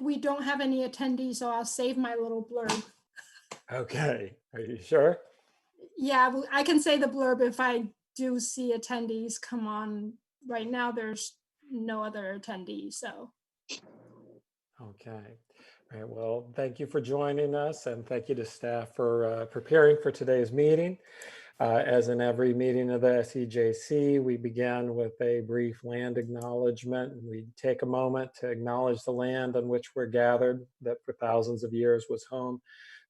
we don't have any attendees, so I'll save my little blurb. Okay, are you sure? Yeah, I can say the blurb if I do see attendees come on. Right now, there's no other attendees, so. Okay. All right, well, thank you for joining us, and thank you to staff for preparing for today's meeting. As in every meeting of the SEJC, we begin with a brief land acknowledgement. We take a moment to acknowledge the land on which we're gathered, that for thousands of years was home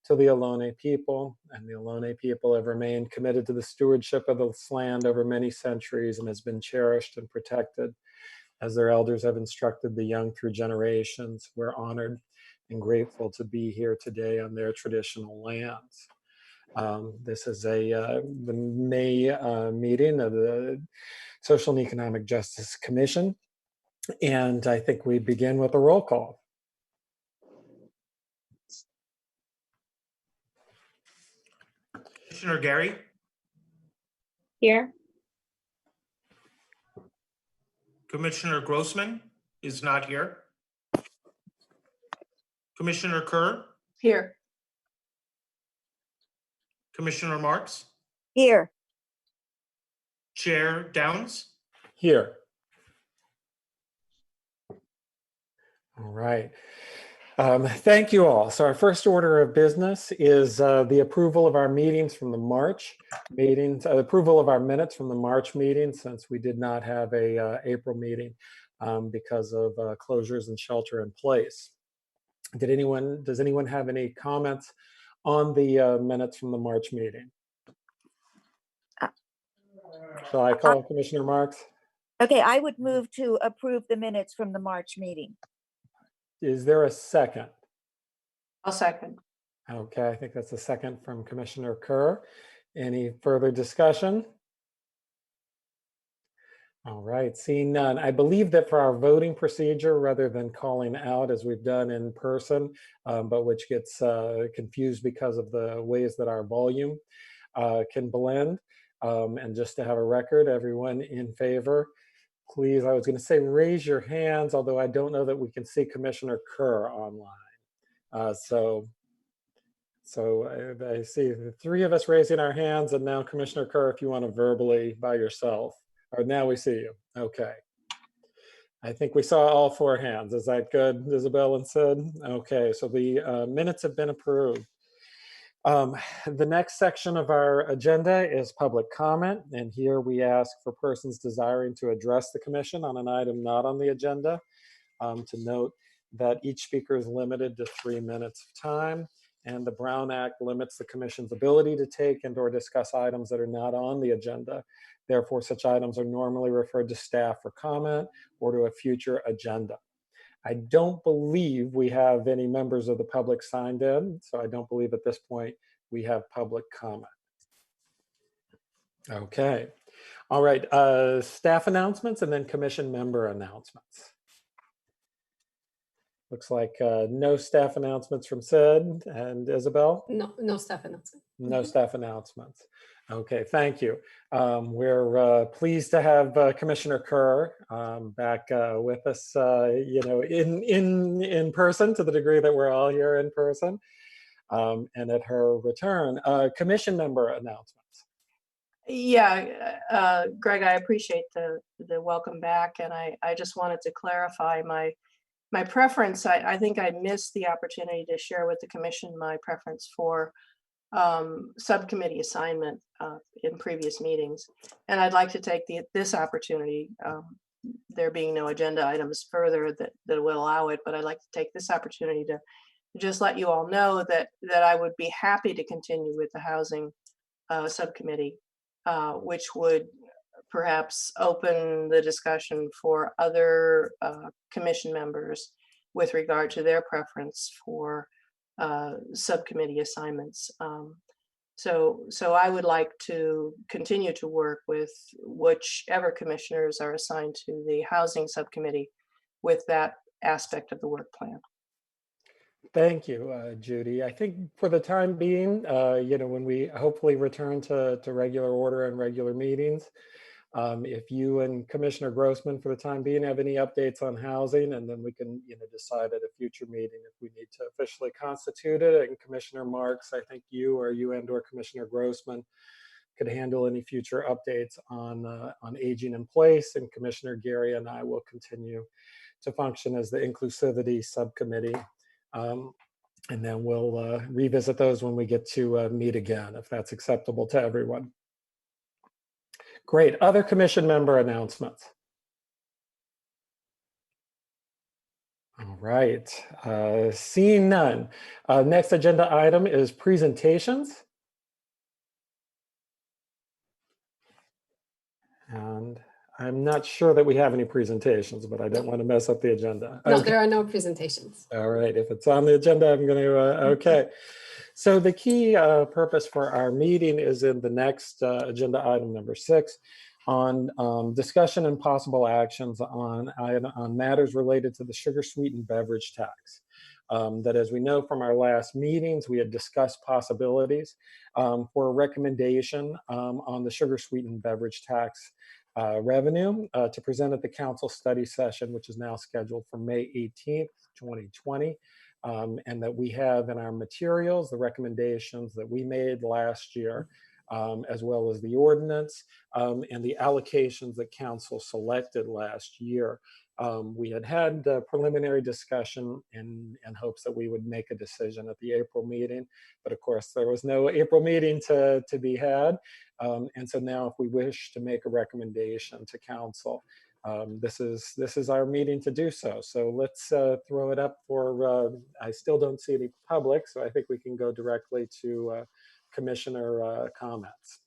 to the Ohlone people, and the Ohlone people have remained committed to the stewardship of this land over many centuries and has been cherished and protected as their elders have instructed the young through generations. We're honored and grateful to be here today on their traditional lands. This is the May meeting of the Social and Economic Justice Commission, and I think we begin with a roll call. Commissioner Gary? Here. Commissioner Grossman is not here. Commissioner Kerr? Here. Commissioner Marks? Here. Chair Downs? Here. All right. Thank you all. So our first order of business is the approval of our meetings from the March meetings, approval of our minutes from the March meeting, since we did not have a April meeting because of closures and shelter in place. Does anyone have any comments on the minutes from the March meeting? Shall I call Commissioner Marks? Okay, I would move to approve the minutes from the March meeting. Is there a second? I'll second. Okay, I think that's a second from Commissioner Kerr. Any further discussion? All right, seeing none. I believe that for our voting procedure, rather than calling out as we've done in person, but which gets confused because of the ways that our volume can blend, and just to have a record, everyone in favor, please, I was going to say raise your hands, although I don't know that we can see Commissioner Kerr online. So I see the three of us raising our hands, and now Commissioner Kerr, if you want to verbally by yourself. Or now we see you. Okay. I think we saw all four hands. Is that good, Isabel and Sid? Okay, so the minutes have been approved. The next section of our agenda is public comment, and here we ask for persons desiring to address the commission on an item not on the agenda. To note that each speaker is limited to 3 minutes of time, and the Brown Act limits the commission's ability to take and or discuss items that are not on the agenda. Therefore, such items are normally referred to staff for comment or to a future agenda. I don't believe we have any members of the public signed in, so I don't believe at this point we have public comment. Okay, all right, staff announcements and then commission member announcements. Looks like no staff announcements from Sid and Isabel. No staff announcement. No staff announcements. Okay, thank you. We're pleased to have Commissioner Kerr back with us, you know, in person, to the degree that we're all here in person, and at her return. Commission member announcements. Yeah, Greg, I appreciate the welcome back, and I just wanted to clarify my preference. I think I missed the opportunity to share with the commission my preference for subcommittee assignment in previous meetings, and I'd like to take this opportunity, there being no agenda items further that will allow it, but I'd like to take this opportunity to just let you all know that I would be happy to continue with the housing subcommittee, which would perhaps open the discussion for other commission members with regard to their preference for subcommittee assignments. So I would like to continue to work with whichever commissioners are assigned to the housing subcommittee with that aspect of the work plan. Thank you, Judy. I think for the time being, you know, when we hopefully return to regular order and regular meetings, If you and Commissioner Grossman, for the time being, have any updates on housing, and then we can, decide at a future meeting if we need to officially constitute it. And Commissioner Marks, I think you and/or Commissioner Grossman could handle any future updates on aging in place. And Commissioner Gary and I will continue to function as the inclusivity subcommittee. And then we'll revisit those when we get to meet again, if that's acceptable to everyone. Great. Other commission member announcements. All right. Seeing none. Next agenda item is presentations. And I'm not sure that we have any presentations, but I didn't want to mess up the agenda. No, Okay. there are no presentations. All right. If it's on the agenda, I'm going to, okay. So the key purpose for our meeting is in the next agenda item number 6 on discussion and possible actions on matters related to the sugar sweetened beverage tax. That, as we know from our last meetings, we had discussed possibilities for a recommendation on the sugar sweetened beverage tax revenue to present at the council study session, which is now scheduled for May 18th, 2020. And that we have in our materials the recommendations that we made last year, as well as the ordinance and the allocations that council selected last year. We had preliminary discussion in hopes that we would make a decision at the April meeting, but of course there was no April meeting to be had. And so now if we wish to make a recommendation to council, this is our meeting to do so. So let's throw it up for, I still don't see any public, so I think we can go directly to commissioner comments.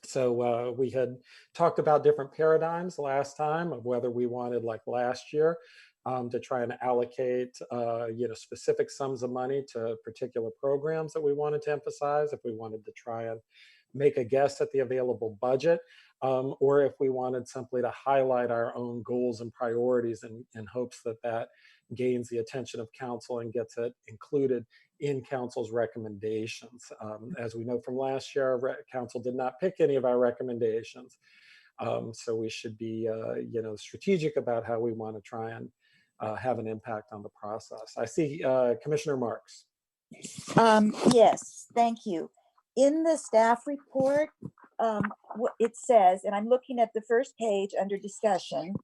So we had talked about different paradigms last time of whether we wanted, like last year, to try and allocate specific sums of money to particular programs that we wanted to emphasize, if we wanted to try and make a guess at the available budget, or if we wanted simply to highlight our own goals and priorities in hopes that that gains the attention of council and gets it included in council's recommendations. As we know from last year, council did not pick any of our recommendations. So we should be strategic about how we want to try and have an impact on the process. I see Commissioner Marks. Yes, thank you. In the staff report, it says, and I'm looking at the first page under discussion,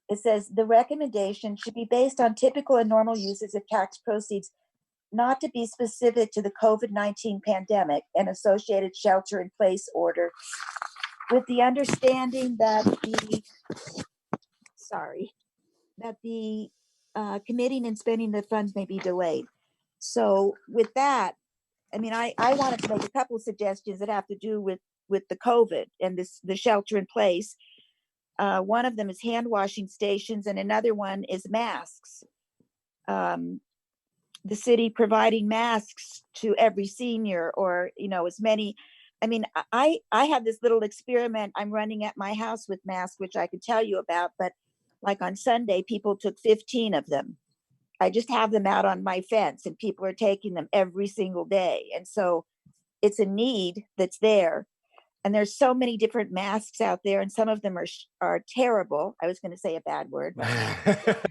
it says the recommendation should be based on typical and normal uses of tax proceeds, not to be specific to the COVID-19 pandemic and associated shelter-in-place order, with the understanding that the committing and spending the funds may be delayed. So with that, I mean, I wanted to make a couple of suggestions that have to do with the COVID and the shelter in place. One of them is hand washing stations, and another one is masks. The city providing masks to every senior, or as many. I mean, I have this little experiment I'm running at my house with masks, which I could tell you about. But like on Sunday, people took 15 of them. I just have them out on my fence, and people are taking them every single day. And so it's a need that's there. And there's so many different masks out there, and some of them are terrible. I was going to say a bad word. But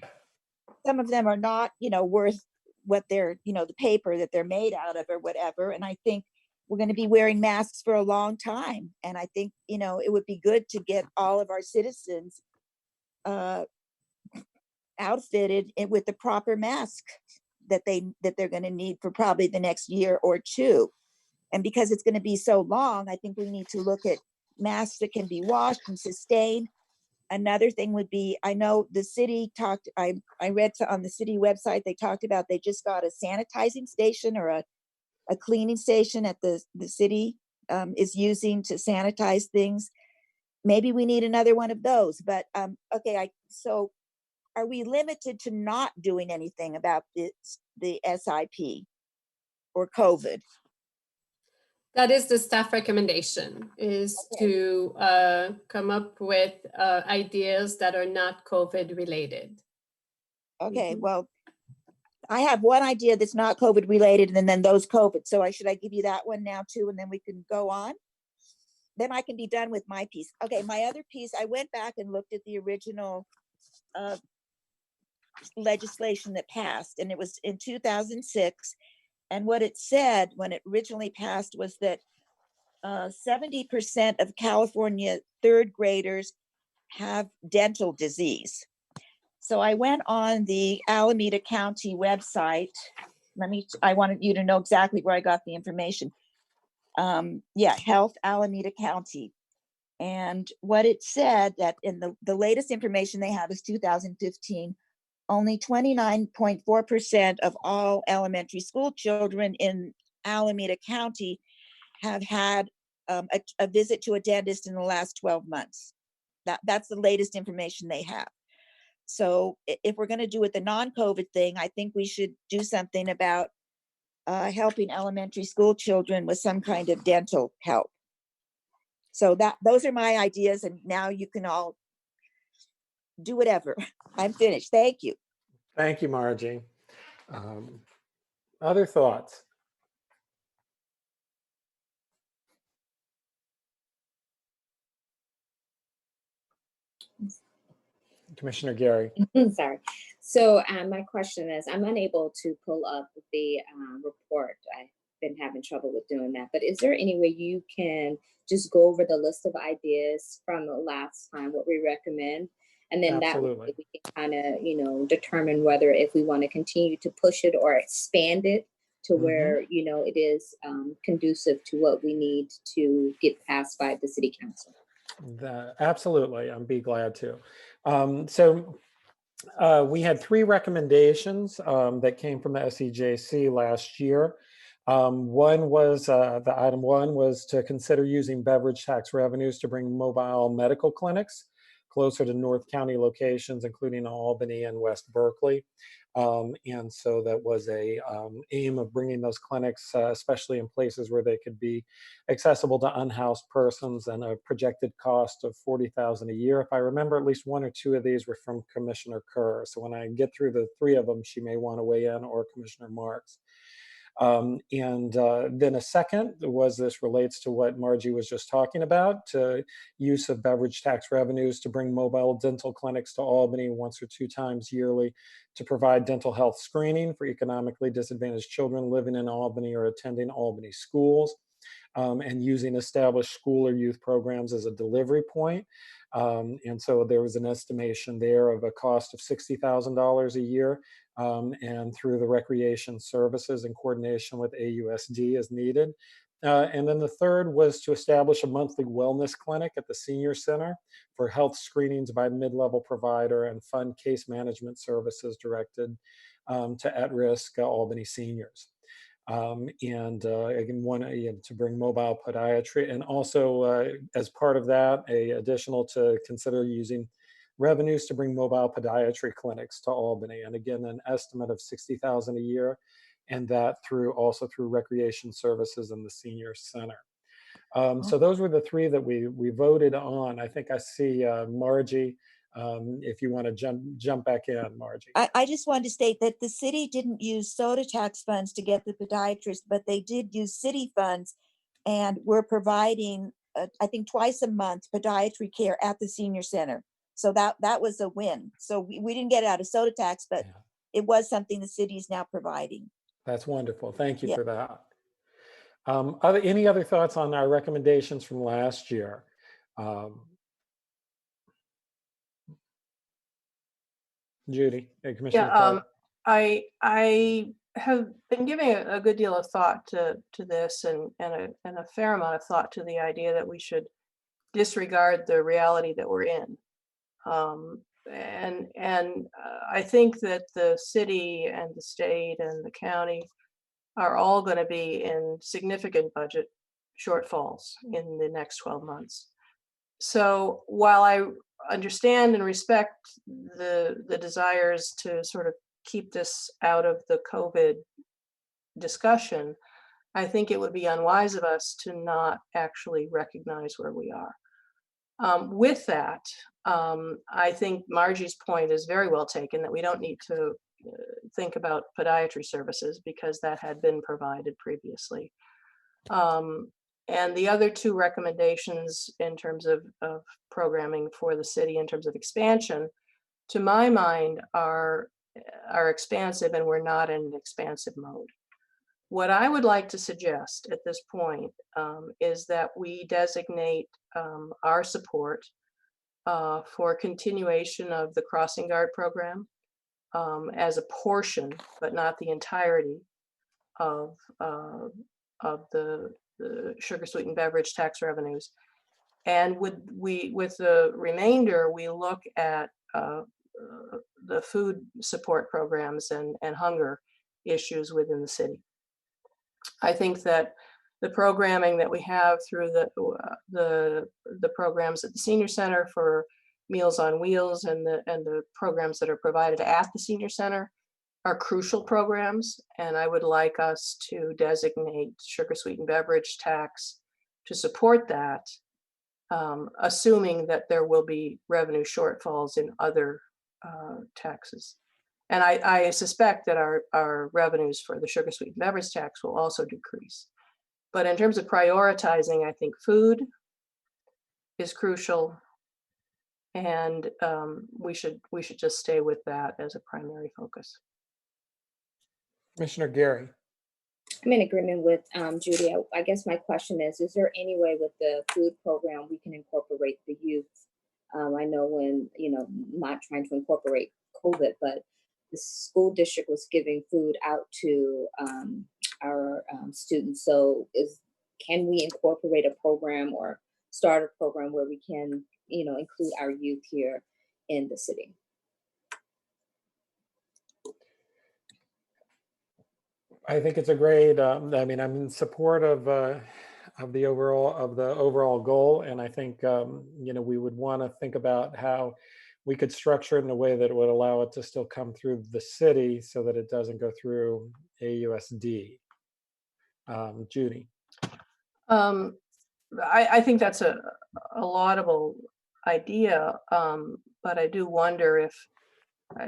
some of them are not, worth what they're, the paper that they're made out of or whatever. And I think we're going to be wearing masks for a long time. And I think, it would be good to get all of our citizens outfitted with the proper mask that they're going to need for probably the next year or two. And because it's going to be so long, I think we need to look at masks that can be washed and sustained. Another thing would be, I know the city talked, I read on the city website, they talked about they just got a sanitizing station or a cleaning station at the city is using to sanitize things. Maybe we need another one of those. But okay, so are we limited to not doing anything about the SIP or COVID? That is the staff recommendation, is to come up with ideas that are not COVID related. Okay, well, I have one idea that's not COVID related, and then those COVID. So should I give you that one now too, and then we can go on? then I can be done with my piece. Okay, my other piece, I went back and looked at the original legislation that passed, and it was in 2006. And what it said when it originally passed was that 70% of California third graders have dental disease. So I went on the Alameda County website. I wanted you to know exactly where I got the information. Health Alameda County. And what it said that in the latest information they have is 2015, only 29.4% of all elementary school children in Alameda County have had a visit to a dentist in the last 12 months. That's the latest information they have. So if we're going to do it the non-COVID thing, I think we should do something about helping elementary school children with some kind of dental help. So those are my ideas, and now you can all do whatever. I'm finished. Thank you. Thank you, Margie. Other thoughts? Commissioner Gary. Sorry. So my question is, I'm unable to pull up the report. I've been having trouble with doing that. But is there any way you can just go over the list of ideas from the last time, what we recommend? And then Absolutely. that way we can kind of, determine whether if we want to continue to push it or expand it to where, it is conducive to what we need to get passed by the city council. Absolutely, I'd be glad to. We had 3 recommendations that came from the SEJC last year. One was, the item 1 was to consider using beverage tax revenues to bring mobile medical clinics closer to North County locations, including Albany and West Berkeley. And so that was a aim of bringing those clinics, especially in places where they could be accessible to unhoused persons, and a projected cost of $40,000 a year. If I remember, at least 1 or 2 of these were from Commissioner Kerr. So when I get through the 3 of them, she may want to weigh in, or Commissioner Marks. Then a second was, this relates to what Margie was just talking about, use of beverage tax revenues to bring mobile dental clinics to Albany 1 or 2 times yearly to provide dental health screening for economically disadvantaged children living in Albany or attending Albany schools, and using established school or youth programs as a delivery point. And so there was an estimation there of a cost of $60,000 a year, and through the recreation services in coordination with AUSD as needed. And then the third was to establish a monthly wellness clinic at the senior center for health screenings by mid-level provider, and fund case management services directed to at-risk Albany seniors. Again, to bring mobile podiatry, and also as part of that, additional to consider using revenues to bring mobile podiatry clinics to Albany, and again, an estimate of $60,000 a year, and that also through recreation services in the senior center. So those were the 3 that we voted on. I think I see Margie. If you want to jump back in, Margie. I just wanted to state that the city didn't use soda tax funds to get the podiatrist, but they did use city funds, and we're providing, I think, twice a month podiatry care at the senior center. So that was a win. So we didn't get it out of soda tax, but it was something the city is now providing. That's wonderful. Thank you for that. Any other thoughts on our recommendations from last year? Judy, Commissioner Kerr. I have been giving a good deal of thought to this, and a fair amount of thought to the idea that we should disregard the reality that we're in. I think that the city and the state and the county are all going to be in significant budget shortfalls in the next 12 months. So while I understand and respect the desires to sort of keep this out of the COVID discussion, I think it would be unwise of us to not actually recognize where we are. With that, I think Margie's point is very well taken, that we don't need to think about podiatry services because that had been provided previously. And the other two recommendations in terms of programming for the city in terms of expansion, to my mind, are expansive, and we're not in an expansive mode. What I would like to suggest at this point is that we designate our support for continuation of the crossing guard program as a portion, but not the entirety of the sugar sweetened beverage tax revenues. And with the remainder, we look at the food support programs and hunger issues within the city. I think that the programming that we have through the programs at the senior center for Meals on Wheels and the programs that are provided at the senior center are crucial programs, and I would like us to designate sugar sweetened beverage tax to support that, assuming that there will be revenue shortfalls in other taxes. And I suspect that our revenues for the sugar sweetened beverage tax will also decrease. But in terms of prioritizing, I think food is crucial, and we should just stay with that as a primary focus. Commissioner Gary. I'm in agreement with Judy. I guess my question is there any way with the food program we can incorporate the youth? I know when, not trying to incorporate COVID, but the school district was giving food out to our students. So can we incorporate a program or start a program where we can, include our youth here in the city? I think it's a great, I'm in support of the overall goal. And I think, we would want to think about how we could structure it in a way that would allow it to still come through the city so that it doesn't go through AUSD. Judy. I think that's a laudable idea, but I do wonder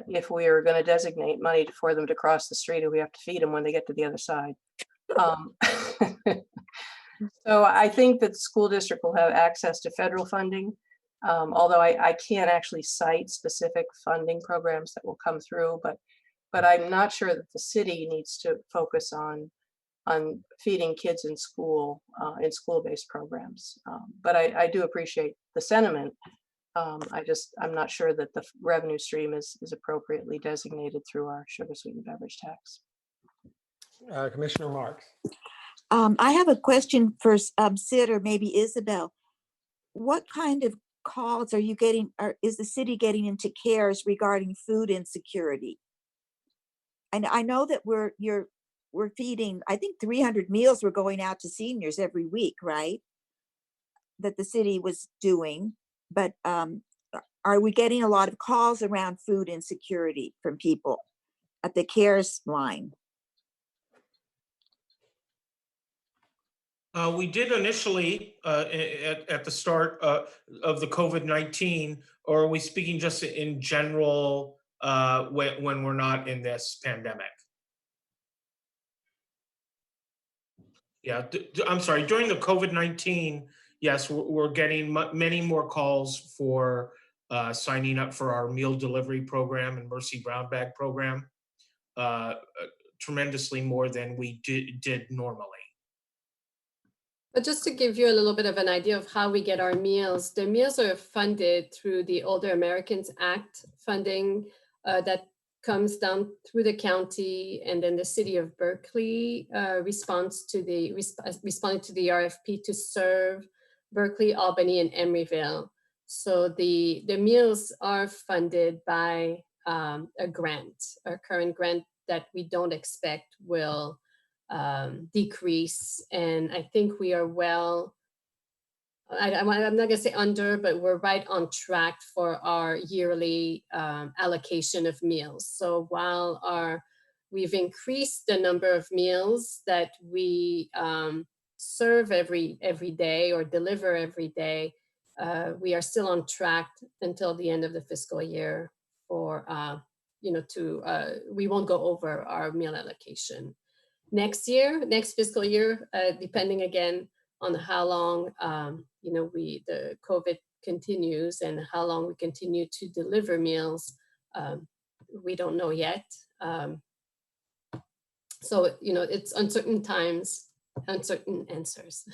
if we are going to designate money for them to cross the street, or we have to feed them when they get to the other side. So I think that the school district will have access to federal funding, although I can't actually cite specific funding programs that will come through, but I'm not sure that the city needs to focus on feeding kids in school, in school-based programs. But I do appreciate the sentiment. I'm not sure that the revenue stream is appropriately designated through our sugar sweetened beverage tax. Commissioner Marks. I have a question for Sid or maybe Isabel. What kind of calls are you getting, or is the city getting into CARES regarding food insecurity? And I know that we're feeding, I think 300 meals were going out to seniors every week, right? That the city was doing, but are we getting a lot of calls around food insecurity from people at the CARES line? We did initially at the start of the COVID-19, or are we speaking just in general when we're not in this pandemic? Yeah, I'm sorry, during the COVID-19, yes, we're getting many more calls for signing up for our meal delivery program and Mercy Brown Bag program, tremendously more than we did normally. But just to give you a little bit of an idea of how we get our meals, the meals are funded through the Older Americans Act funding that comes down through the county, and then the city of Berkeley responded to the RFP to serve Berkeley, Albany, and Emeryville. So the meals are funded by a grant, a current grant that we don't expect will decrease. And I think we are well, I'm not going to say under, but we're right on track for our yearly allocation of meals. So while we've increased the number of meals that we serve every day or deliver every day, we are still on track until the end of the fiscal year for, we won't go over our meal allocation. Next fiscal year, depending again on how long, the COVID continues and how long we continue to deliver meals. We don't know yet. So, it's uncertain times, uncertain answers.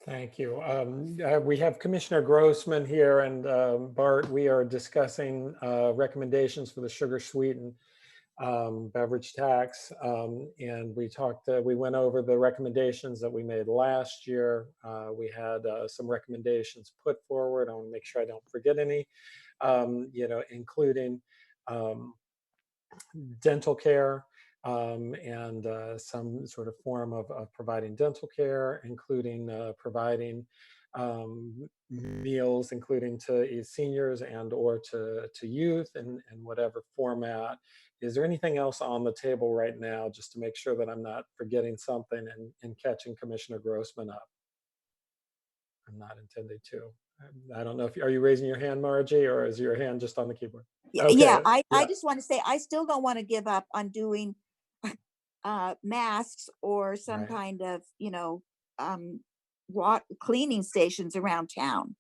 Thank you. We have Commissioner Grossman here, and Bart, we are discussing recommendations for the sugar sweetened beverage tax. And we went over the recommendations that we made last year. We had some recommendations put forward. I want to make sure I don't forget any, including dental care, and some sort of form of providing dental care, including providing meals, including to seniors and or to youth in whatever format. Is there anything else on the table right now, just to make sure that I'm not forgetting something and catching Commissioner Grossman up? I'm not intending to. I don't know if, are you raising your hand, Margie, or is your hand just on the keyboard? Yeah, Okay, I just want to say, I still don't want to give up on doing masks or some Right. kind of, cleaning stations around town.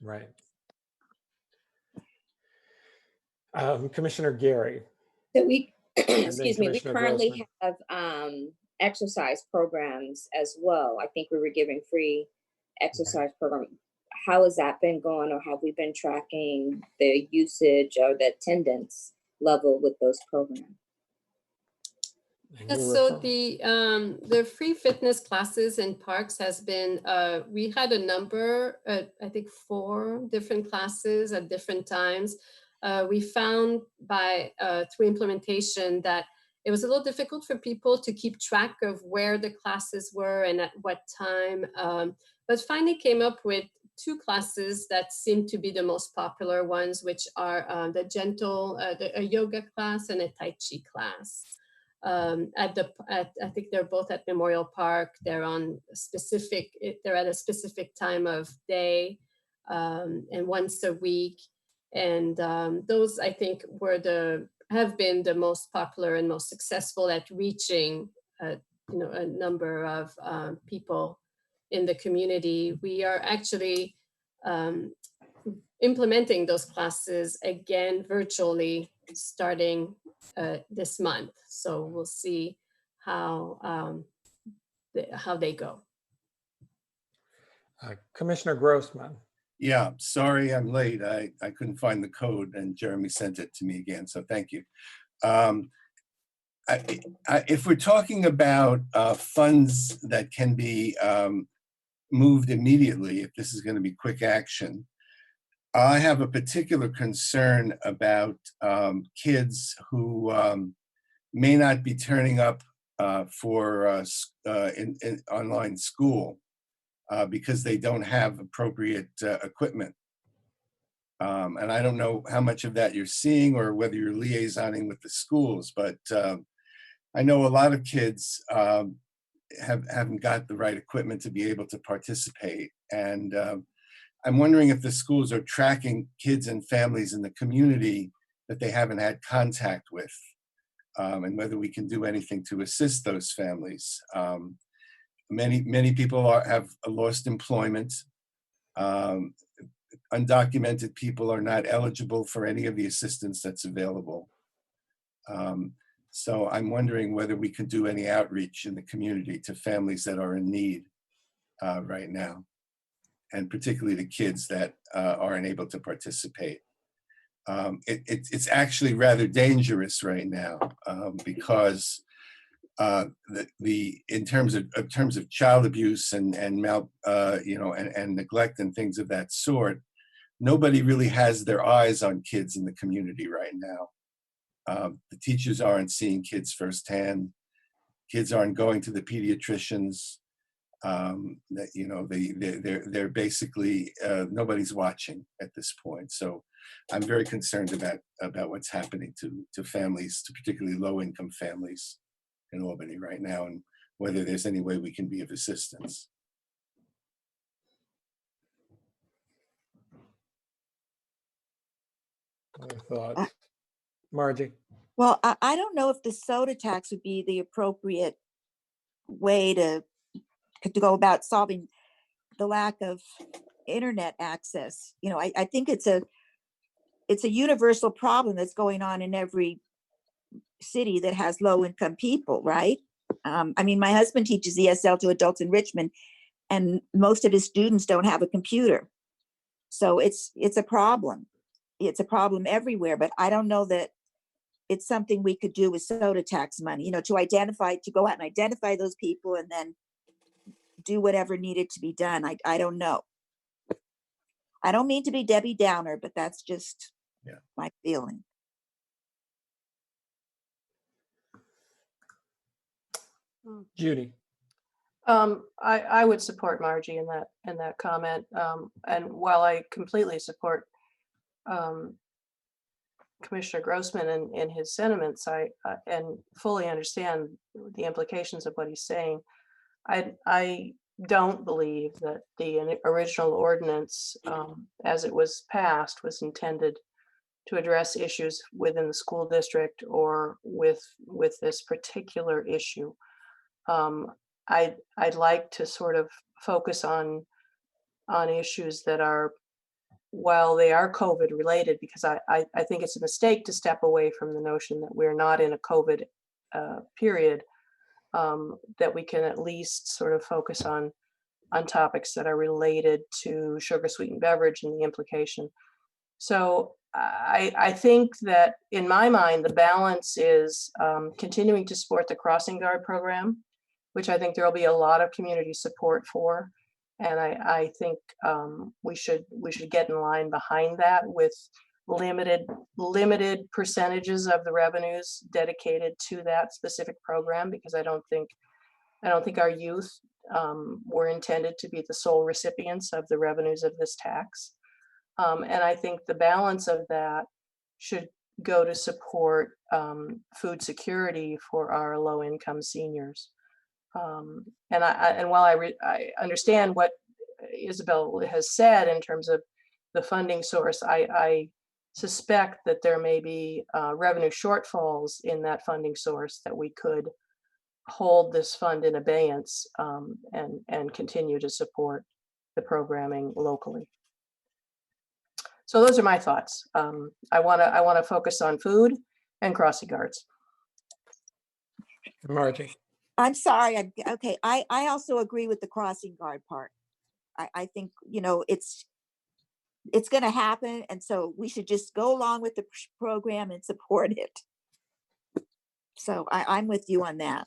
Right. Commissioner Gary. So we, and then excuse me, we Commissioner currently Grossman. have exercise programs as well. I think we were giving free exercise program. How has that been going, or have we been tracking the usage or the attendance level with those programs? And Yeah, you were so from- the free fitness classes in parks has been, we had a number, I think 4 different classes at different times. We found through implementation that it was a little difficult for people to keep track of where the classes were and at what time, but finally came up with 2 classes that seem to be the most popular ones, which are a yoga class and a Tai Chi class. I think they're both at Memorial Park. They're at a specific time of day, and once a week. And those, I think, have been the most popular and most successful at reaching a number of people in the community. We are actually implementing those classes again virtually starting this month. So we'll see how they go. Commissioner Grossman. Yeah, sorry I'm late. I couldn't find the code and Jeremy sent it to me again, so thank you. If we're talking about funds that can be moved immediately, if this is going to be quick action, I have a particular concern about kids who may not be turning up for in online school because they don't have appropriate equipment. And I don't know how much of that you're seeing or whether you're liaisoning with the schools, but I know a lot of kids haven't got the right equipment to be able to participate. And I'm wondering if the schools are tracking kids and families in the community that they haven't had contact with, and whether we can do anything to assist those families. Many people have lost employment. Undocumented people are not eligible for any of the assistance that's available. So I'm wondering whether we can do any outreach in the community to families that are in need right now, and particularly the kids that aren't able to participate. It's actually rather dangerous right now because in terms of child abuse and neglect and things of that sort, nobody really has their eyes on kids in the community right now. The teachers aren't seeing kids firsthand. Kids aren't going to the pediatricians. They're basically nobody's watching at this point. So I'm very concerned about what's happening to families, to particularly low-income families in Albany right now, and whether there's any way we can be of assistance. Other thoughts? Margie. Well, I don't know if the soda tax would be the appropriate way to go about solving the lack of internet access. You know, I think it's a universal problem that's going on in every city that has low income people, right? I mean, my husband teaches ESL to adults in Richmond, and most of his students don't have a computer. So it's a problem. It's a problem everywhere, but I don't know that it's something we could do with soda tax money, you know, to go out and identify those people and then do whatever needed to be done. I don't know. I don't mean to be Debbie Downer, but that's just my feeling. Judy. I would support Margie in that comment. And while I completely support Commissioner Grossman and his sentiments, I and fully understand the implications of what he's saying, I don't believe that the original ordinance, as it was passed, was intended to address issues within the school district or with this particular issue. I'd like to sort of focus on issues that are, while they are COVID related, because I think it's a mistake to step away from the notion that we're not in a COVID period, that we can at least sort of focus on topics that are related to sugar sweetened beverage and the implication. So I think that in my mind, the balance is continuing to support the crossing guard program, which I think there will be a lot of community support for. And I think we should get in line behind that with limited percentages of the revenues dedicated to that specific program, because I don't think our youth were intended to be the sole recipients of the revenues of this tax. And I think the balance of that should go to support food security for our low-income seniors. And while I understand what Isabel has said in terms of the funding source, I suspect that there may be revenue shortfalls in that funding source, that we could hold this fund in abeyance and continue to support the programming locally. So those are my thoughts. I want to focus on food and crossing guards. Margie. I'm sorry. Okay. I also agree with the crossing guard part. I think, you know, it's going to happen. And so we should just go along with the program and support it. So I'm with you on that.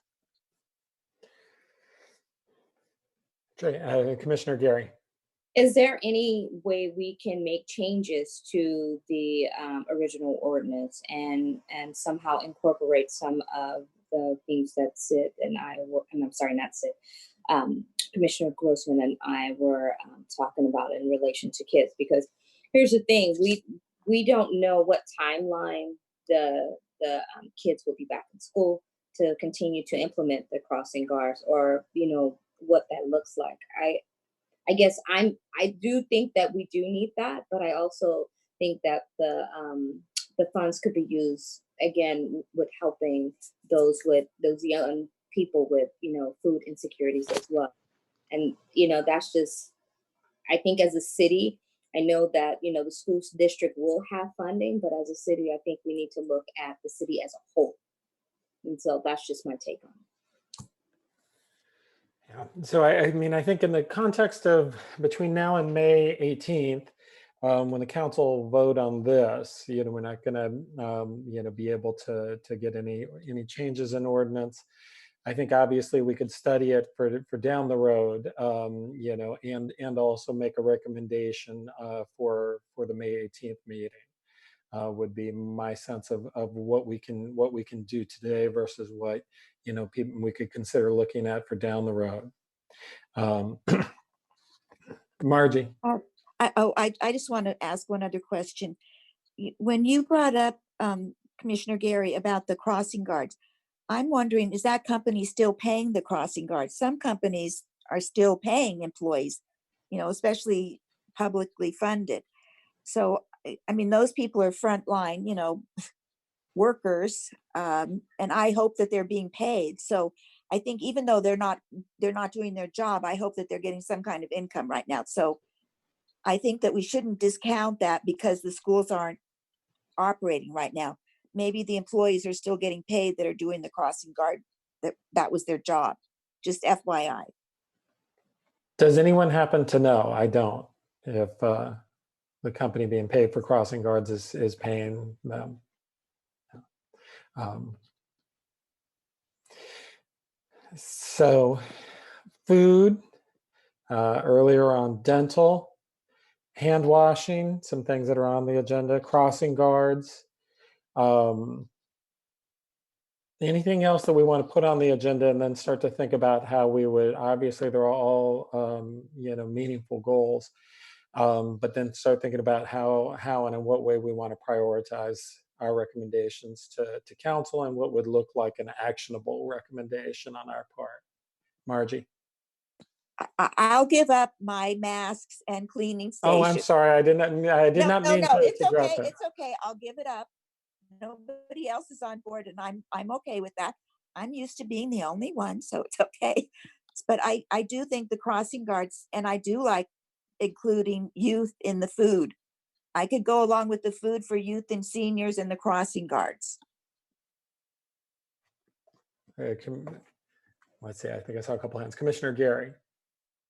Okay, Commissioner Gary. Is there any way we can make changes to the original ordinance and somehow incorporate some of the things that Sid and I were, and I'm sorry, not Sid, Commissioner Grossman and I were talking about in relation to kids? Because here's the thing, we don't know what timeline the kids will be back in school to continue to implement the crossing guards, or, you know, what that looks like. I guess I do think that we do need that, but I also think that the funds could be used again with helping those young people with, you know, food insecurities as well. And, you know, that's just, I think as a city, I know that, you know, the school district will have funding, but as a city, I think we need to look at the city as a whole. And so that's just my take on it. Yeah. So I mean, I think in the context of between now and May 18th, when the council vote on this, you know, we're not going to, you know, be able to get any changes in ordinance. I think obviously we could study it for down the road, you know, and also make a recommendation for the May 18th meeting. Would be my sense of what we can do today versus what, you know, we could consider looking at for down the road. Margie. I just want to ask one other question. When you brought up, Commissioner Gary, about the crossing guards, I'm wondering, is that company still paying the crossing guards? Some companies are still paying employees, you know, especially publicly funded. So, I mean, those people are frontline, you know, workers, and I hope that they're being paid. So I think even though they're not doing their job, I hope that they're getting some kind of income right now. So I think that we shouldn't discount that because the schools aren't operating right now. Maybe the employees are still getting paid that are doing the crossing guard. That was their job. Just FYI. Does anyone happen to know? I don't. If the company being paid for crossing guards is paying them. So food, earlier on dental, hand washing, some things that are on the agenda, crossing guards. Anything else that we want to put on the agenda and then start to think about how we would, obviously they're all, meaningful goals, but then start thinking about how and in what way we want to prioritize our recommendations to council and what would look like an actionable recommendation on our part. Margie. I'll give up my masks and cleaning station. Oh, I'm sorry. I did not mean to It's drop okay. that. It's okay. I'll give it up. Nobody else is on board, and I'm okay with that. I'm used to being the only one, so it's okay. But I do think the crossing guards, and I do like including youth in the food. I could go along with the food for youth and seniors and the crossing guards. Let's see. I think I saw a couple hands. Commissioner Gary.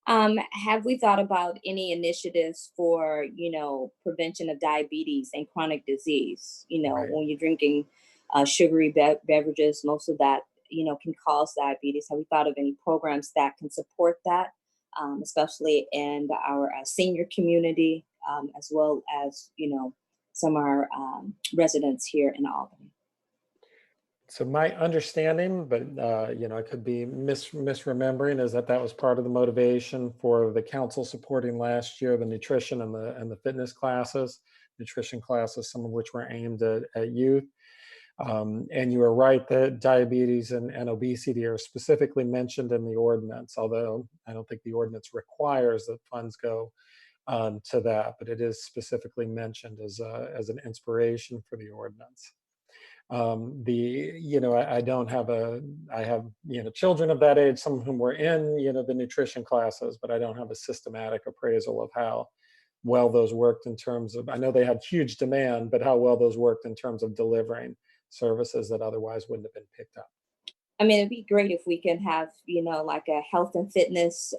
Have we thought about any initiatives for, prevention of diabetes and chronic disease? Right. When you're drinking sugary beverages, most of that, can cause diabetes. Have we thought of any programs that can support that, especially in our senior community, as well as, some of our residents here in Albany? So my understanding, but I could be misremembering, is that was part of the motivation for the council supporting last year the nutrition and the fitness classes, nutrition classes, some of which were aimed at youth. And you are right that diabetes and obesity are specifically mentioned in the ordinance, although I don't think the ordinance requires that funds go to that, but it is specifically mentioned as an inspiration for the ordinance. I have children of that age, some of whom were in the nutrition classes, but I don't have a systematic appraisal of how well those worked in terms of, I know they had huge demand, but how well those worked in terms of delivering services that otherwise wouldn't have been picked up. I mean, it'd be great if we could have, like a health and fitness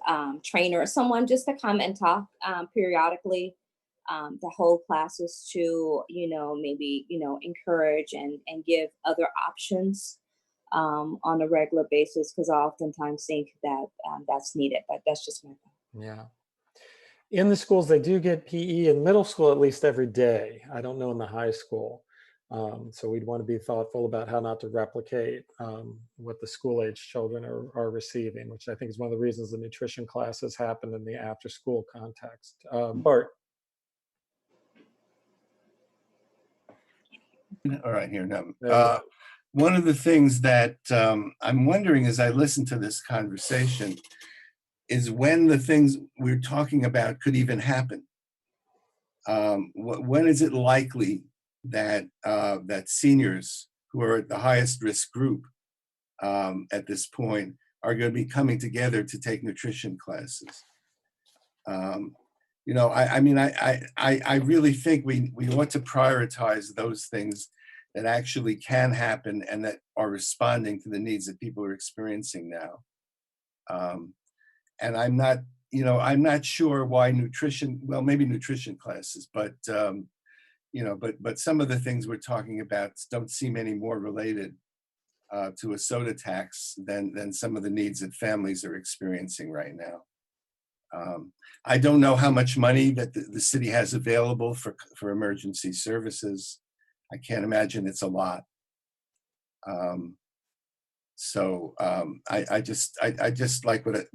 trainer or someone just to come and talk periodically, to hold classes to, maybe, encourage and give other options on a regular basis, because I oftentimes think that that's needed, but that's just my thought. Yeah. In the schools, they do get PE in middle school at least every day. I don't know in the high school. So we'd want to be thoughtful about how not to replicate what the school age children are receiving, which I think is one of the reasons the nutrition classes happen in the after school context. Bart. All right, here now. One of the things that I'm wondering as I listen to this conversation is when the things we're talking about could even happen. When is it likely that seniors who are at the highest risk group at this point are going to be coming together to take nutrition classes? I really think we ought to prioritize those things that actually can happen and that are responding to the needs that people are experiencing now. And I'm not sure why nutrition, well, maybe nutrition classes, but but some of the things we're talking about don't seem any more related to a soda tax than some of the needs that families are experiencing right now. I don't know how much money that the city has available for emergency services. I can't imagine it's a lot. I just like what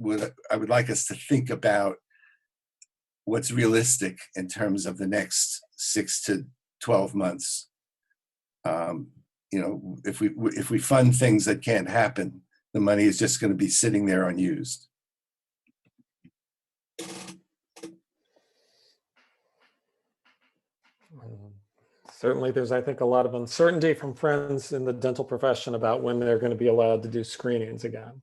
I would like us to think about what's realistic in terms of the next 6 to 12 months. If we fund things that can't happen, the money is just going to be sitting there unused. Certainly, there's, I think, a lot of uncertainty from friends in the dental profession about when they're going to be allowed to do screenings again.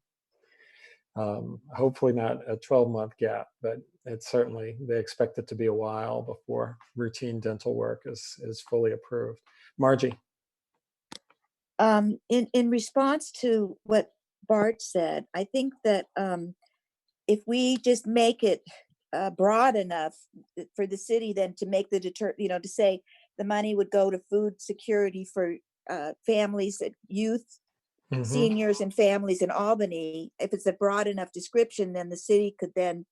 Hopefully not a 12-month gap, but it's certainly, they expect it to be a while before routine dental work is fully approved. Margie. In response to what Bart said, I think that if we just make it broad enough for the city, then to make the to say the money would go to food security for families, youth, seniors, and families in Albany. If it's a broad enough description, then the city could then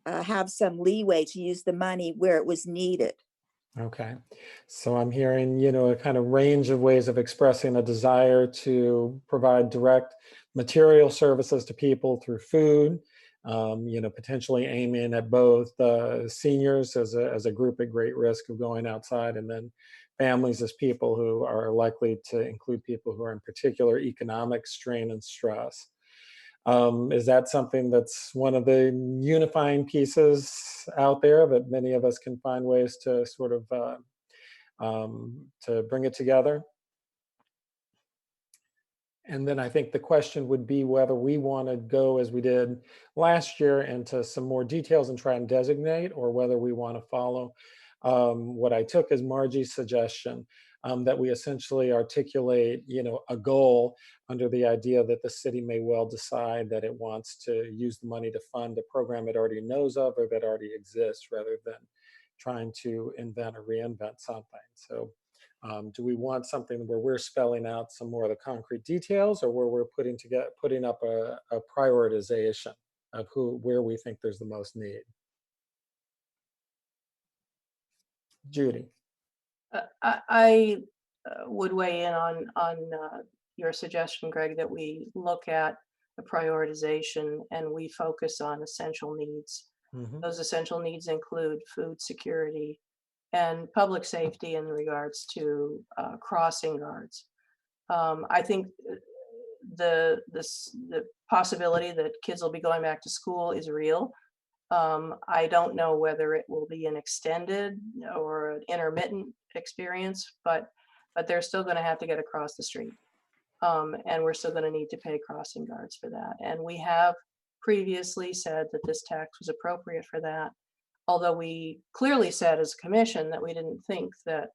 have some leeway to use the money where it was needed. Okay, so I'm hearing, a kind of range of ways of expressing a desire to provide direct material services to people through food, potentially aiming at both seniors as a group at great risk of going outside, and then families as people who are likely to include people who are in particular economic strain and stress. Is that something that's one of the unifying pieces out there that many of us can find ways to sort of to bring it together? And then I think the question would be whether we want to go as we did last year into some more details and try and designate, or whether we want to follow what I took as Margie's suggestion, that we essentially articulate, a goal under the idea that the city may well decide that it wants to use the money to fund a program it already knows of or that already exists, rather than trying to invent or reinvent something. So do we want something where we're spelling out some more of the concrete details, or where we're putting up a prioritization of where we think there's the most need? Judy. I would weigh in on your suggestion, Greg, that we look at the prioritization and we focus on essential needs. Those essential needs include food security and public safety in regards to crossing guards. I think the possibility that kids will be going back to school is real. I don't know whether it will be an extended or an intermittent experience, but they're still going to have to get across the street. And we're still going to need to pay crossing guards for that. And we have previously said that this tax was appropriate for that, although we clearly said as a commission that we didn't think that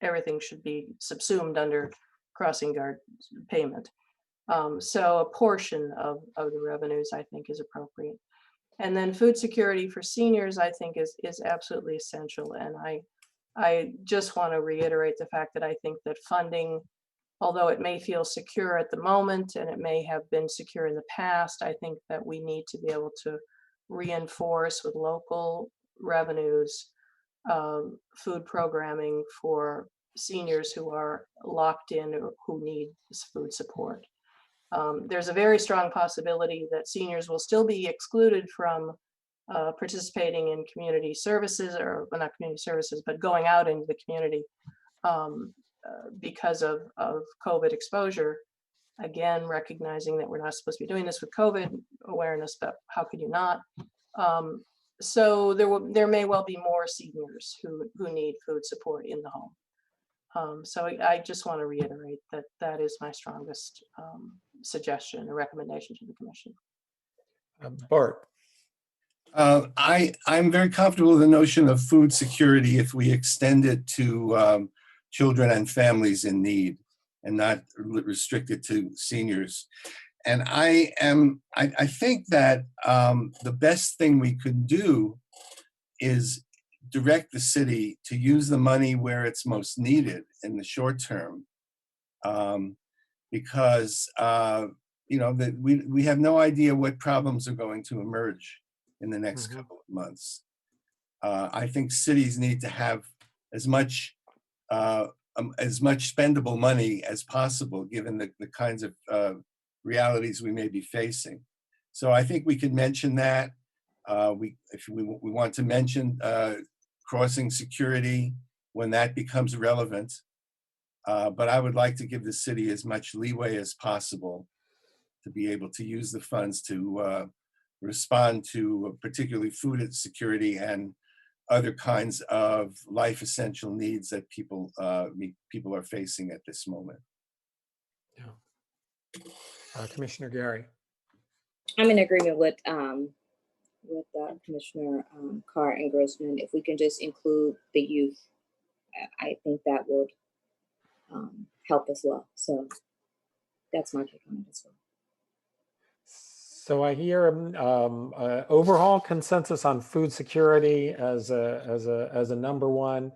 everything should be subsumed under crossing guard payment. So a portion of the revenues, I think, is appropriate. And then food security for seniors, I think, is absolutely essential. And I just want to reiterate the fact that I think that funding, although it may feel secure at the moment and it may have been secure in the past, I think that we need to be able to reinforce with local revenues food programming for seniors who are locked in or who need this food support. There's a very strong possibility that seniors will still be excluded from participating in community services, or well, not community services, but going out into the community because of COVID exposure. Again, recognizing that we're not supposed to be doing this with COVID awareness, but how could you not? So there may well be more seniors who need food support in the home. So I just want to reiterate that is my strongest suggestion or recommendation to the commission. Bart. I'm very comfortable with the notion of food security if we extend it to children and families in need and not restrict it to seniors. And I think that the best thing we could do is direct the city to use the money where it's most needed in the short term, because that we have no idea what problems are going to emerge in the next couple of months. I think cities need to have as much spendable money as possible, given the kinds of realities we may be facing. So I think we could mention that. If we want to mention crossing security when that becomes relevant. But I would like to give the city as much leeway as possible to be able to use the funds to respond to particularly food security and other kinds of life essential needs that people are facing at this moment. Yeah. Commissioner Gary. I'm in agreement with Commissioner Carr and Grossman. If we can just include the youth, I think that would help as well. So that's my take on it as well. So I hear overall consensus on food security as a number one,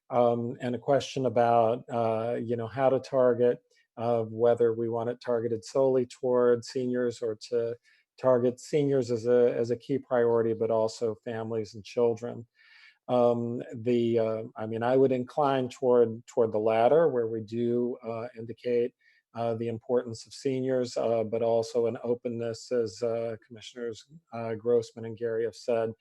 and a question about how to target, whether we want it targeted solely toward seniors or to target seniors as a key priority, but also families and children. I would incline toward the latter, where we do indicate the importance of seniors, but also an openness, as Commissioners Grossman and Gary have said,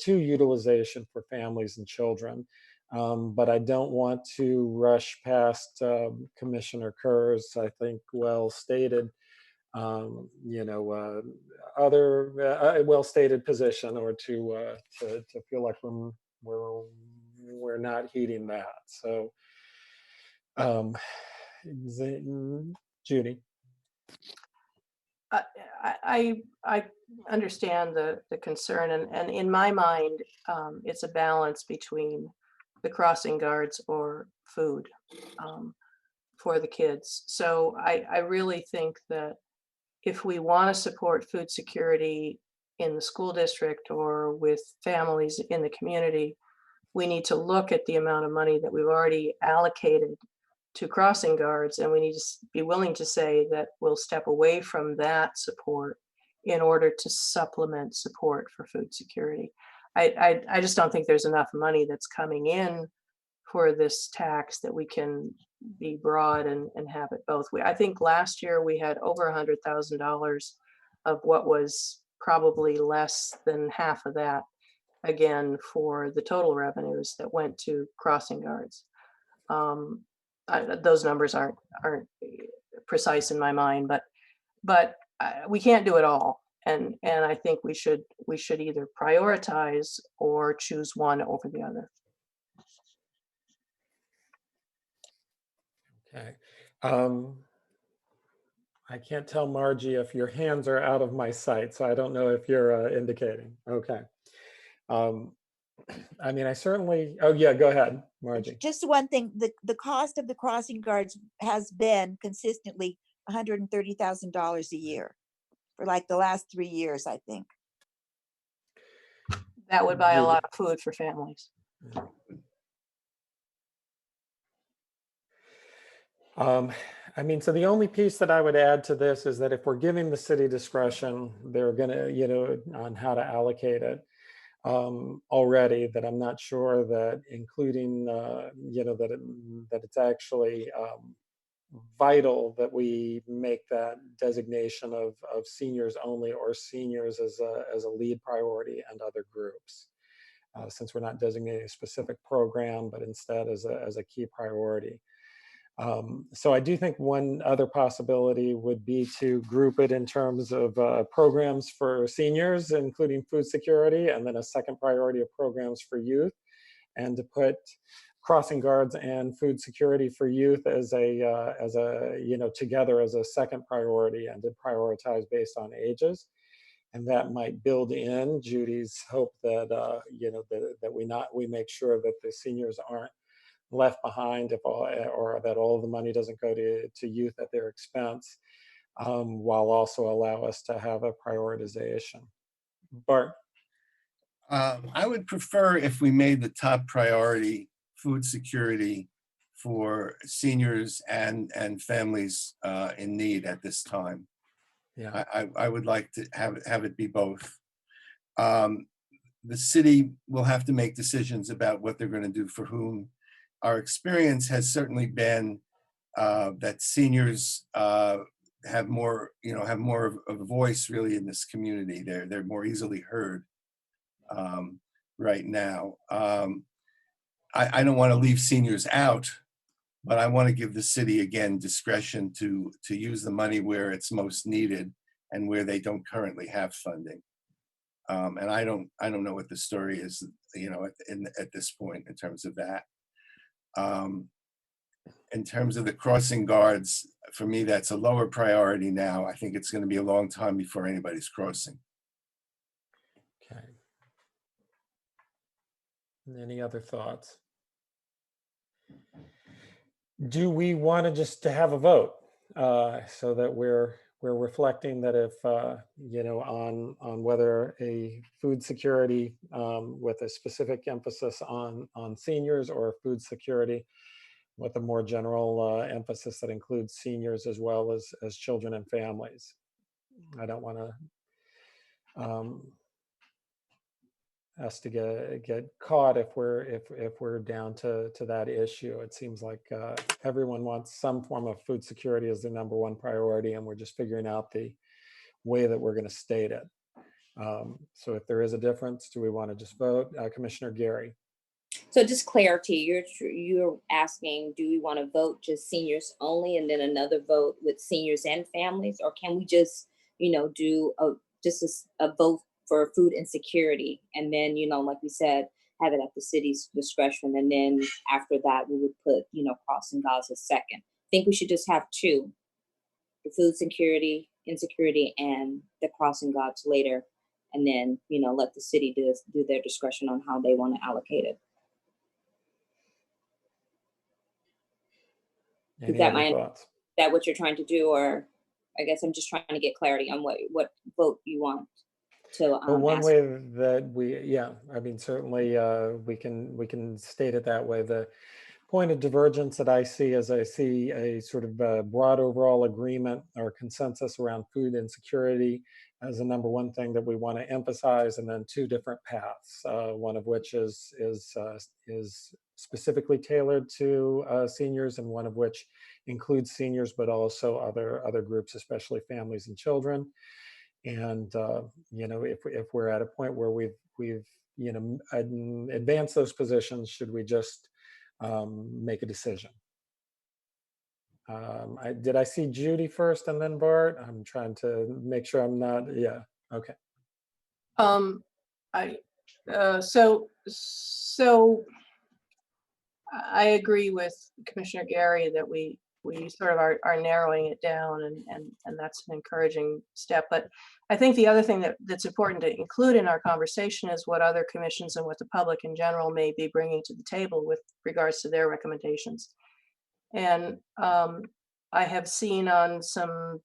to utilization for families and children. But I don't want to rush past Commissioner Kerr's, I think, well stated, other well-stated position, or to feel like we're not heeding that. So, Judy. I understand the concern, and in my mind, it's a balance between the crossing guards or food for the kids. So I really think that if we want to support food security in the school district or with families in the community, we need to look at the amount of money that we've already allocated to crossing guards, and we need to be willing to say that we'll step away from that support in order to supplement support for food security. I just don't think there's enough money that's coming in for this tax that we can be broad and have it both. I think last year we had over $100,000 of what was probably less than half of that, again, for the total revenues that went to crossing guards. Those numbers aren't precise in my mind, but we can't do it all, and I think we should either prioritize or choose one over the other. Okay. I can't tell, Margie, if your hands are out of my sight, so I don't know if you're indicating. Okay. I certainly, oh yeah, go ahead, Margie. Just one thing, the cost of the crossing guards has been consistently $130,000 a year for like the last 3 years, I think. That would buy a lot of food for families. So the only piece that I would add to this is that if we're giving the city discretion, they're gonna, on how to allocate it already, that I'm not sure that including, that it's actually vital that we make that designation of seniors only, or seniors as a lead priority, and other groups, since we're not designating a specific program, but instead as a key priority. So I do think one other possibility would be to group it in terms of programs for seniors, including food security, and then a second priority of programs for youth, and to put crossing guards and food security for youth as together as a second priority, and to prioritize based on ages. And that might build in Judy's hope that that we make sure that the seniors aren't left behind, or that all of the money doesn't go to youth at their expense, while also allow us to have a prioritization. Bart? I would prefer if we made the top priority food security for seniors and families in need at this time. Yeah, I would like to have it be both. The city will have to make decisions about what they're going to do for whom. Our experience has certainly been that seniors have more of a voice really in this community. They're more easily heard right now. I don't want to leave seniors out, but I want to give the city again discretion to use the money where it's most needed and where they don't currently have funding. And I don't know what the story is, at this point in terms of that. In terms of the crossing guards, for me, that's a lower priority now. I think it's going to be a long time before anybody's crossing. Okay. Any other thoughts? Do we want to just to have a vote so that we're reflecting that if you know, on whether a food security with a specific emphasis on seniors, or food security with a more general emphasis that includes seniors as well as children and families. I don't want to us to get caught if we're down to that issue. It seems like everyone wants some form of food security as the #1 priority, and we're just figuring out the way that we're going to state it. So if there is a difference, do we want to just vote? Commissioner Gary? So just clarity, you're asking, do we want to vote just seniors only and then another vote with seniors and families? Or can we just, you know, do a vote for food insecurity, and then, you know, like we said, have it at the city's discretion, and then after that we would put, you know, crossing guards as second? I think we should just have two: the food security, insecurity, and the crossing guards later, and then, you know, let the city do their discretion on how they want to allocate it. Any that other thoughts? Is that what you're trying to do? Or I guess I'm just trying to get clarity on what vote you want to Well, one ask. way that I mean, certainly we can state it that way. The point of divergence that I see is I see a sort of broad overall agreement or consensus around food insecurity as the #1 thing that we want to emphasize, and then two different paths, one of which is specifically tailored to seniors, and one of which includes seniors, but also other groups, especially families and children. And you know, if we're at a point where we've you know, advanced those positions, should we just make a decision? Did I see Judy first and then Bart? I'm trying to make sure I'm not. Yeah. Okay. So I agree with Commissioner Gary that we sort of are narrowing it down, and that's an encouraging step. But I think the other thing that's important to include in our conversation is what other commissions and what the public in general may be bringing to the table with regards to their recommendations. And I have seen on some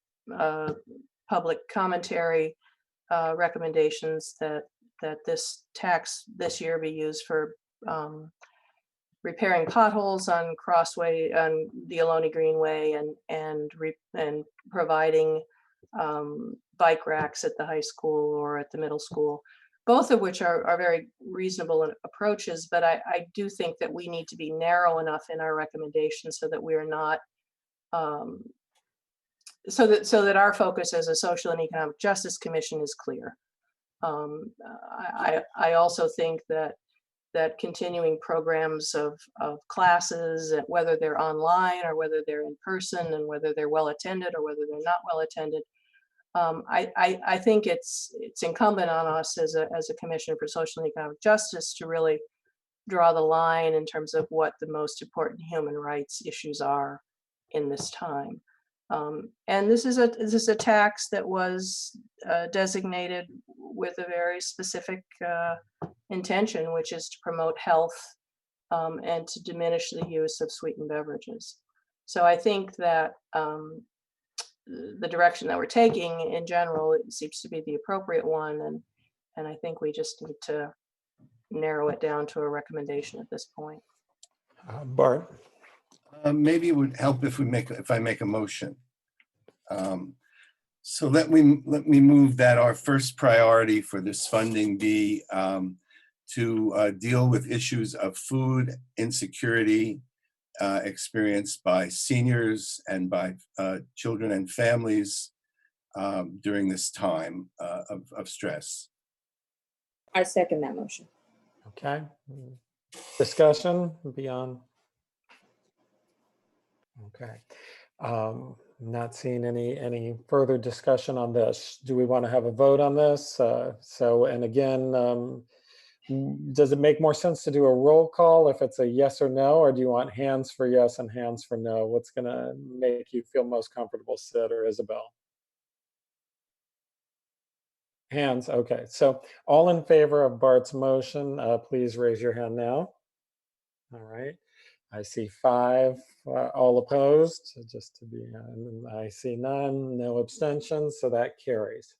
public commentary recommendations that this tax this year be used for repairing potholes on the Albany Greenway, and providing bike racks at the high school or at the middle school, both of which are very reasonable approaches. But I do think that we need to be narrow enough in our recommendations so that we're not so that our focus as a Social and Economic Justice Commission is clear. I also think that continuing programs of classes, whether they're online or whether they're in person, and whether they're well attended or whether they're not well attended, I think it's incumbent on us as a Commission for Social and Economic Justice to really draw the line in terms of what the most important human rights issues are in this time. And this is a tax that was designated with a very specific intention, which is to promote health and to diminish the use of sweetened beverages. So I think that the direction that we're taking in general, it seems to be the appropriate one, and I think we just need to narrow it down to a recommendation at this point. Bart? Maybe it would help if I make a motion. So let me move that our first priority for this funding be to deal with issues of food insecurity experienced by seniors and by children and families during this time of stress. I second that motion. Okay. Discussion beyond? Okay. Not seeing any further discussion on this. Do we want to have a vote on this? And again, does it make more sense to do a roll call if it's a yes or no, or do you want hands for yes and hands for no? What's gonna make you feel most comfortable, Sid or Isabel? Hands, okay. So all in favor of Bart's motion, please raise your hand now. All right. I see 5. All opposed, just to be, I see none, no abstentions, so that carries.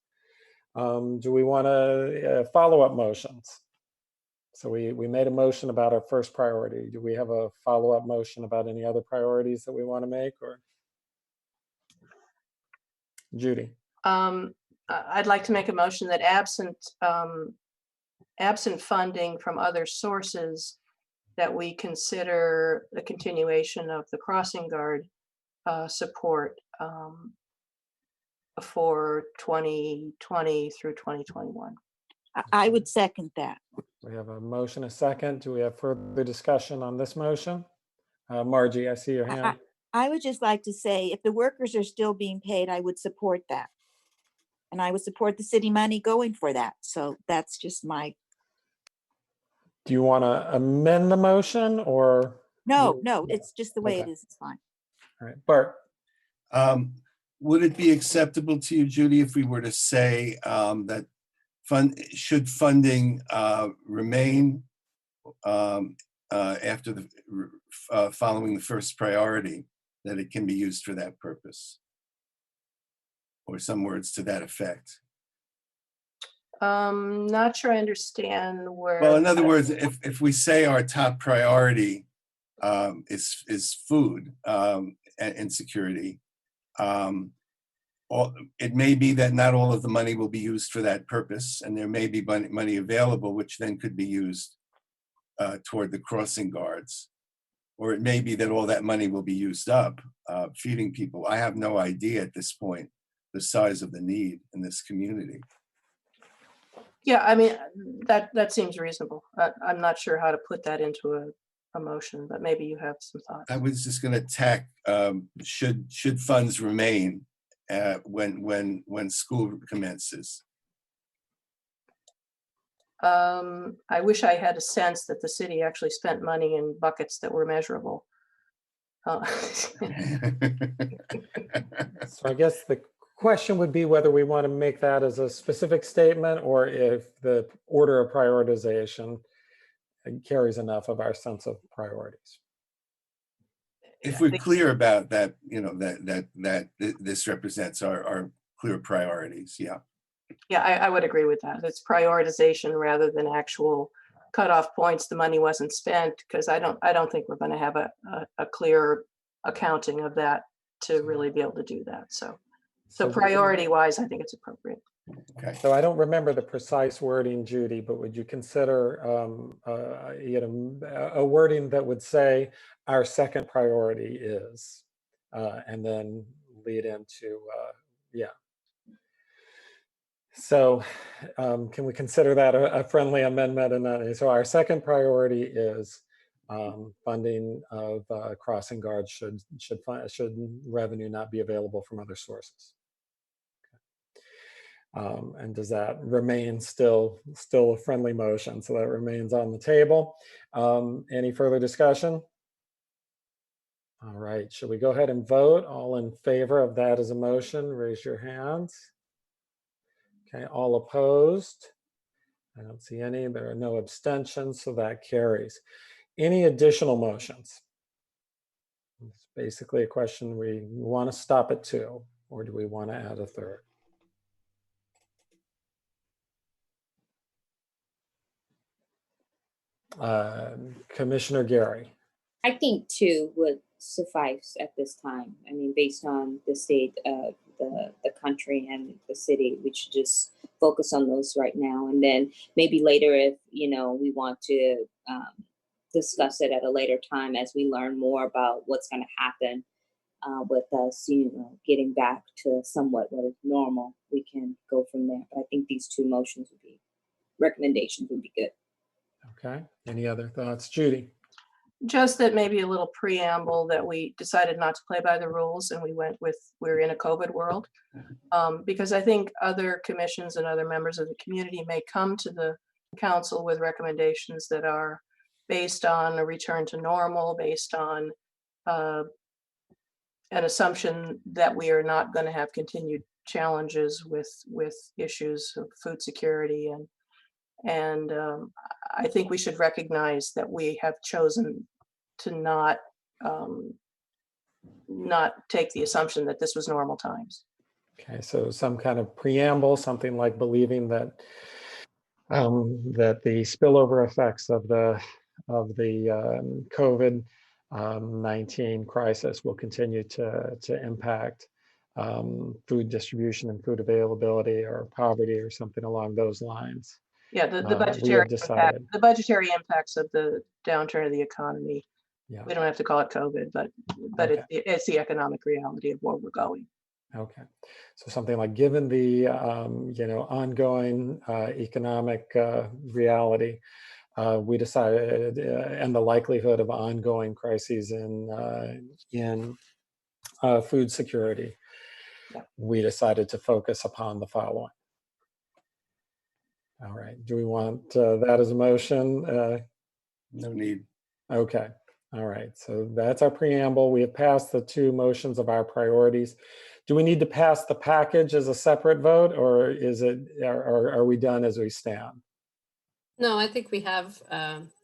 Do we want to follow-up motions? So we made a motion about our first priority. Do we have a follow-up motion about any other priorities that we want to make, or? Judy? I'd like to make a motion that absent funding from other sources, that we consider the continuation of the crossing guard support for 2020 through 2021. I would second that. We have a motion, a second. Do we have further discussion on this motion? Margie, I see your hand. I would just like to say, if the workers are still being paid, I would support that. And I would support the city money going for that. So that's just my. Do you want to amend the motion, or? No, it's just the way Okay. it is. It's fine. All right, Bart. Would it be acceptable to you, Judy, if we were to say that should funding remain after the following the first priority, that it can be used for that purpose, or some words to that effect? Not sure I understand where. Well, in other words, if we say our top priority is food and insecurity, it may be that not all of the money will be used for that purpose, and there may be money available, which then could be used toward the crossing guards. Or it may be that all that money will be used up feeding people. I have no idea at this point the size of the need in this community. Yeah, I mean, that seems reasonable. I'm not sure how to put that into a motion, but maybe you have some thoughts. I was just going to tack should funds remain when school commences. I wish I had a sense that the city actually spent money in buckets that were measurable. So I guess the question would be whether we want to make that as a specific statement, or if the order of prioritization carries enough of our sense of priorities. If we're clear about that, that this represents our clear priorities, yeah. Yeah, I would agree with that. It's prioritization rather than actual cutoff points. The money wasn't spent, because I don't think we're going to have a clear accounting of that to really be able to do that. So priority wise, I think it's appropriate. Okay. So I don't remember the precise wording, Judy, but would you consider a wording that would say our second priority is, and then lead into, yeah. So can we consider that a friendly amendment? And so our second priority is funding of crossing guards should revenue not be available from other sources. And does that remain still a friendly motion? So that remains on the table. Any further discussion? All right, should we go ahead and vote? All in favor of that as a motion, raise your hands. Okay, all opposed? I don't see any. There are no abstentions, so that carries. Any additional motions? It's basically a question, we want to stop at 2, or do we want to add a third? Commissioner Gary. I think 2 would suffice at this time. I mean, based on the state of the country and the city, we should just focus on those right now. And then maybe later, if, we want to discuss it at a later time as we learn more about what's going to happen with us, getting back to somewhat what is normal, we can go from there. But I think these 2 recommendations would be good. Okay, any other thoughts? Judy? Just that maybe a little preamble that we decided not to play by the rules, and we're in a COVID world. Because I think other commissions and other members of the community may come to the council with recommendations that are based on a return to normal, based on an assumption that we are not going to have continued challenges with issues of food security, and I think we should recognize that we have chosen to not take the assumption that this was normal times. Okay, so some kind of preamble, something like believing that that the spillover effects of the COVID-19 crisis will continue to impact food distribution and food availability or poverty or something along those lines. Yeah, the We budgetary have decided. the budgetary impacts of the downturn of the economy. Yeah. We don't have to call it COVID, but Okay. it's the economic reality of where we're going. Okay, so something like, given the ongoing economic reality, we decided, and the likelihood of ongoing crises in food security, Yeah. we decided to focus upon the following. All right, do we want that as a motion? No need. Okay, all right, so that's our preamble. We have passed the two motions of our priorities. Do we need to pass the package as a separate vote, or are we done as we stand? No, I think we have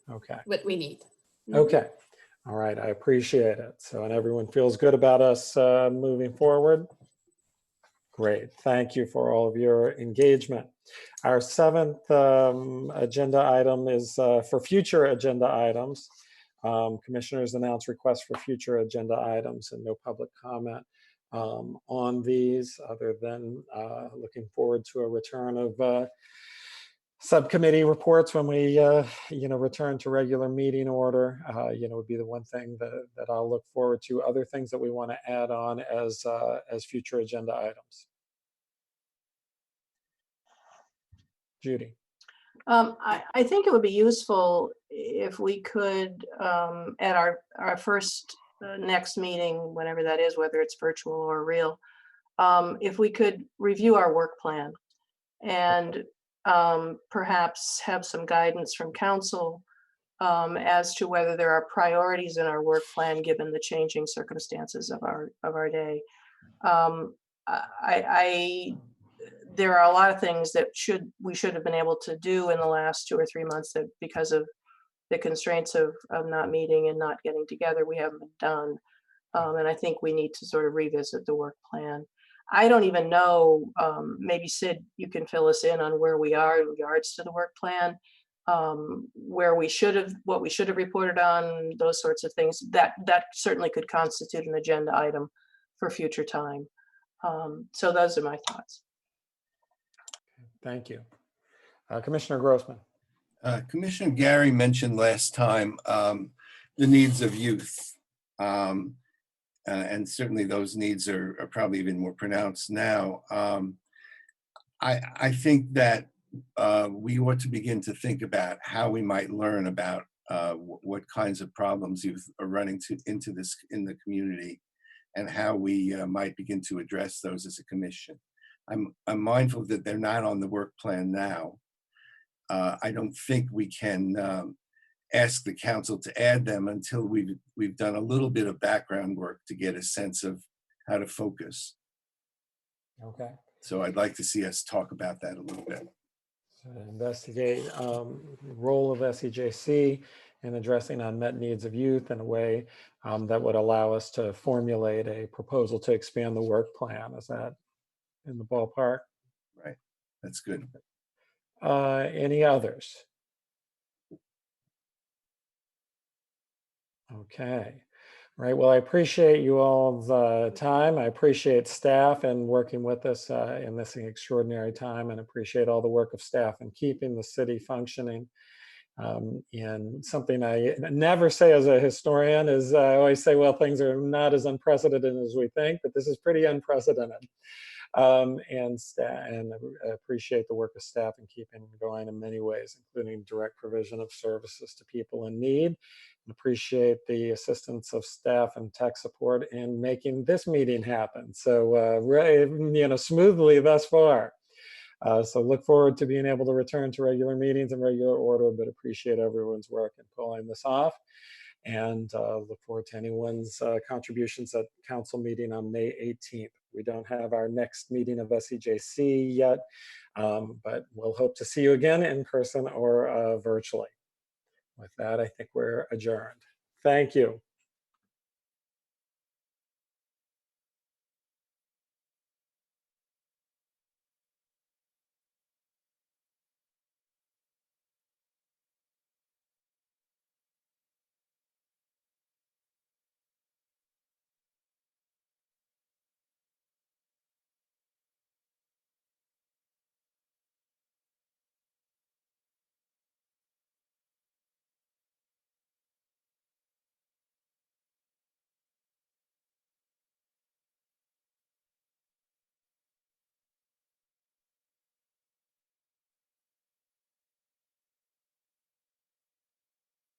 Okay. what we need. Okay. All right. I appreciate it. So, and everyone feels good about us moving forward. Great. Thank you for all of your engagement. Our seventh agenda item is for future agenda items. Commissioners announce requests for future agenda items and no public comment on these, other than looking forward to a return of subcommittee reports when we return to regular meeting order. Would be the one thing that I'll look forward to. Other things that we want to add on as future agenda items. Judy. I think it would be useful if we could, at our first next meeting, whenever that is, whether it's virtual or real, if we could review our work plan and perhaps have some guidance from council as to whether there are priorities in our work plan given the changing circumstances of our day. There are a lot of things that we should have been able to do in the last 2 or 3 months that, because of the constraints of not meeting and not getting together, we haven't been done. And I think we need to sort of revisit the work plan. I don't even know, maybe Sid, you can fill us in on where we are in regards to the work plan, what we should have reported on, those sorts of things. That certainly could constitute an agenda item for future time. So those are my thoughts. Thank you. Commissioner Grossman. Commissioner Gary mentioned last time the needs of youth. And certainly those needs are probably even more pronounced now. I think that we ought to begin to think about how we might learn about what kinds of problems youth are running into this in the community, and how we might begin to address those as a commission. I'm mindful that they're not on the work plan now. I don't think we can ask the council to add them until we've done a little bit of background work to get a sense of how to focus. Okay. So I'd like to see us talk about that a little bit. So investigate role of SEJC in addressing unmet needs of youth in a way that would allow us to formulate a proposal to expand the work plan. Is that in the ballpark? Right. That's good. Any others? Okay. Right. Well, I appreciate you all's time. I appreciate staff and working with us in this extraordinary time, and appreciate all the work of staff in keeping the city functioning. And something I never say as a historian is I always say, well, things are not as unprecedented as we think, but this is pretty unprecedented. And I appreciate the work of staff in keeping it going in many ways, including direct provision of services to people in need. And appreciate the assistance of staff and tech support in making this meeting happen. So, smoothly thus far. So look forward to being able to return to regular meetings in regular order, but appreciate everyone's work in pulling this off. And look forward to anyone's contributions at council meeting on May 18th. We don't have our next meeting of SEJC yet, but we'll hope to see you again in person or virtually. With that, I think we're adjourned. Thank you.